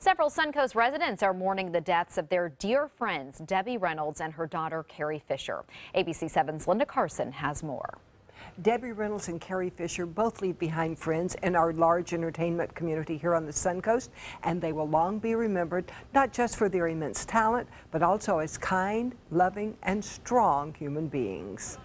Several Suncoast residents are mourning the deaths of their dear friends, Debbie Reynolds and her daughter, Carrie Fisher. ABC 7's Linda Carson has more. Debbie Reynolds and Carrie Fisher both leave behind friends in our large entertainment community here on the Suncoast, and they will long be remembered not just for their immense talent, but also as kind, loving, and strong human beings.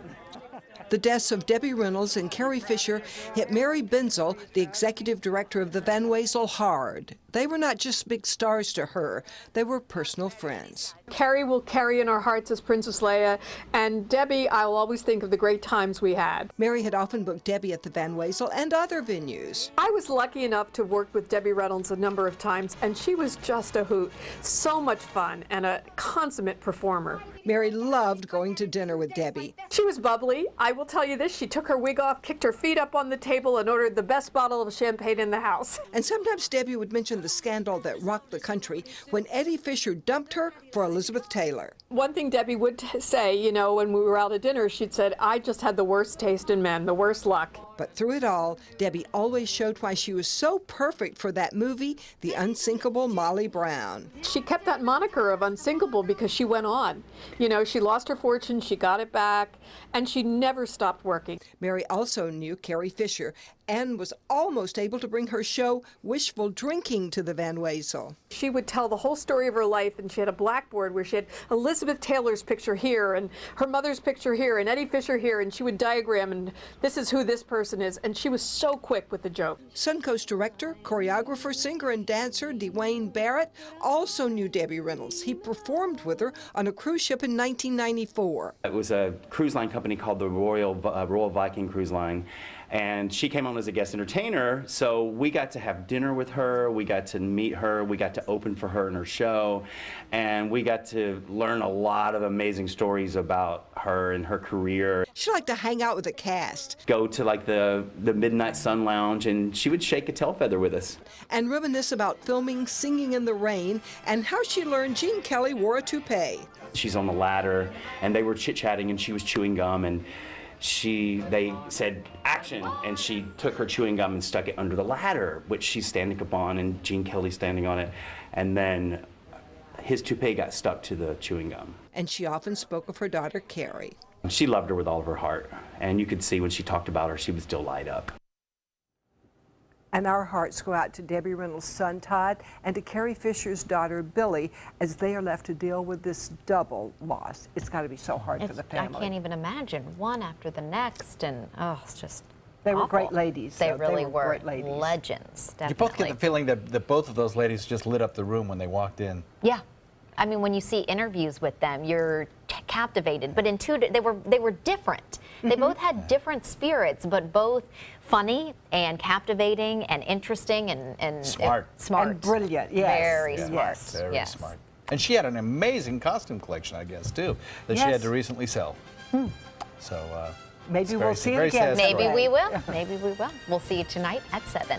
The deaths of Debbie Reynolds and Carrie Fisher hit Mary Benzel, the executive director of the Van Wezel, hard. They were not just big stars to her, they were personal friends. Carrie will carry in our hearts as Princess Leia, and Debbie, I'll always think of the great times we had. Mary had often booked Debbie at the Van Wezel and other venues. I was lucky enough to work with Debbie Reynolds a number of times, and she was just a hoot. So much fun and a consummate performer. Mary loved going to dinner with Debbie. She was bubbly. I will tell you this, she took her wig off, kicked her feet up on the table, and ordered the best bottle of champagne in the house. And sometimes Debbie would mention the scandal that rocked the country when Eddie Fisher dumped her for Elizabeth Taylor. One thing Debbie would say, you know, when we were out at dinner, she'd said, I just had the worst taste in men, the worst luck. But through it all, Debbie always showed why she was so perfect for that movie, The Unsinkable Molly Brown. She kept that moniker of unsinkable because she went on. You know, she lost her fortune, she got it back, and she never stopped working. Mary also knew Carrie Fisher and was almost able to bring her show Wishful Drinking to the Van Wezel. She would tell the whole story of her life, and she had a blackboard where she had Elizabeth Taylor's picture here and her mother's picture here and Eddie Fisher here, and she would diagram, and this is who this person is, and she was so quick with the joke. Suncoast director, choreographer, singer, and dancer Dwayne Barrett also knew Debbie Reynolds. He performed with her on a cruise ship in 1994. It was a cruise line company called the Royal Viking Cruise Line, and she came on as a guest entertainer, so we got to have dinner with her, we got to meet her, we got to open for her in her show, and we got to learn a lot of amazing stories about her and her career. She liked to hang out with the cast. Go to like the Midnight Sun Lounge, and she would shake a tail feather with us. And reminisce about filming Singing in the Rain and how she learned Gene Kelly wore a toupee. She's on the ladder, and they were chit-chatting, and she was chewing gum, and they said action, and she took her chewing gum and stuck it under the ladder, which she's standing up on, and Gene Kelly's standing on it, and then his toupee got stuck to the chewing gum. And she often spoke of her daughter Carrie. She loved her with all of her heart, and you could see when she talked about her, she would still light up. And our hearts go out to Debbie Reynolds' son, Todd, and to Carrie Fisher's daughter, Billy, as they are left to deal with this double loss. It's got to be so hard for the family. I can't even imagine, one after the next, and oh, it's just They awful. were great ladies. They really were great ladies. legends, definitely. You both get the feeling that both of those ladies just lit up the room when they walked in. Yeah. I mean, when you see interviews with them, you're captivated. But in they were different. They both had different spirits, but both funny and captivating and interesting and smart. And brilliant, yes. Very smart. Yes. Very smart. And she had an amazing costume collection, I guess, too, that she had to recently sell. So maybe we'll see it again. Maybe we will. Maybe we will. We'll see you tonight at 7.